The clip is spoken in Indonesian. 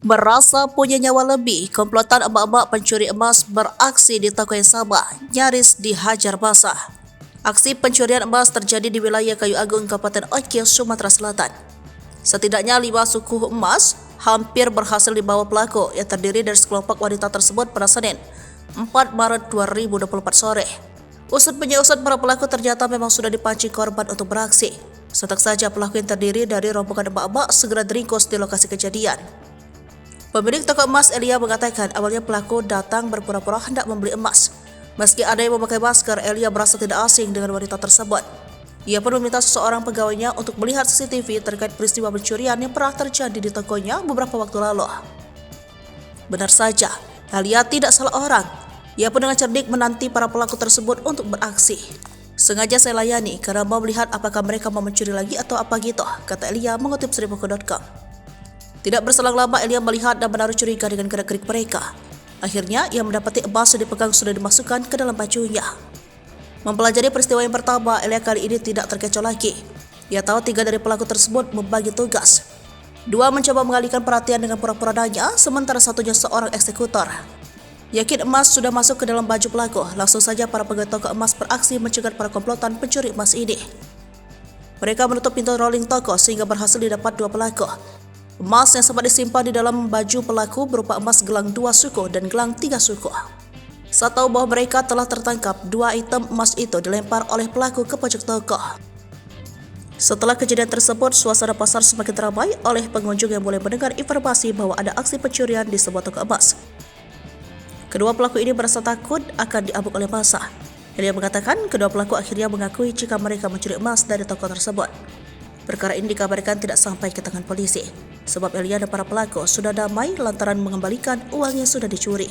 Merasa punya nyawa lebih, komplotan emak-emak pencuri emas beraksi di toko yang sama, nyaris dihajar basah. Aksi pencurian emas terjadi di wilayah Kayu Agung, Kabupaten Aceh, Sumatera Selatan. Setidaknya 5 suku emas hampir berhasil dibawa pelaku yang terdiri dari sekelompok wanita tersebut pada Senin, 4 Maret 2024 sore. Usut penyusut para pelaku ternyata memang sudah dipancing korban untuk beraksi. Sontak saja pelaku yang terdiri dari rombongan emak-emak segera diringkus di lokasi kejadian. Pemilik toko emas Elia mengatakan awalnya pelaku datang berpura-pura hendak membeli emas. Meski ada yang memakai masker, Elia merasa tidak asing dengan wanita tersebut. Ia pun meminta seseorang pegawainya untuk melihat CCTV terkait peristiwa pencurian yang pernah terjadi di tokonya beberapa waktu lalu. Benar saja, Elia tidak salah orang. Ia pun dengan cerdik menanti para pelaku tersebut untuk beraksi. Sengaja saya layani karena mau melihat apakah mereka mau mencuri lagi atau apa gitu, kata Elia mengutip Seribuku.com. Tidak berselang lama Elia melihat dan menaruh curiga dengan gerak-gerik mereka. Akhirnya ia mendapati emas yang dipegang sudah dimasukkan ke dalam bajunya. Mempelajari peristiwa yang pertama, Elia kali ini tidak terkecoh lagi. Ia tahu 3 dari pelaku tersebut membagi tugas. 2 mencoba mengalihkan perhatian dengan pura-pura nanya, sementara satunya seorang eksekutor. Yakin emas sudah masuk ke dalam baju pelaku, langsung saja para pegawai toko emas beraksi mencegat para komplotan pencuri emas ini. Mereka menutup pintu rolling toko sehingga berhasil didapat 2 pelaku. Emas yang sempat disimpan di dalam baju pelaku berupa emas gelang 2 suku dan gelang 3 suku. Saat tahu bahwa mereka telah tertangkap, 2 item emas itu dilempar oleh pelaku ke pojok toko. Setelah kejadian tersebut, suasana pasar semakin ramai oleh pengunjung yang mulai mendengar informasi bahwa ada aksi pencurian di sebuah toko emas. Kedua pelaku ini merasa takut akan diamuk oleh massa. Elia mengatakan kedua pelaku akhirnya mengakui jika mereka mencuri emas dari toko tersebut. Perkara ini dikabarkan tidak sampai ke tangan polisi, sebab Elia dan para pelaku sudah damai lantaran mengembalikan uang yang sudah dicuri.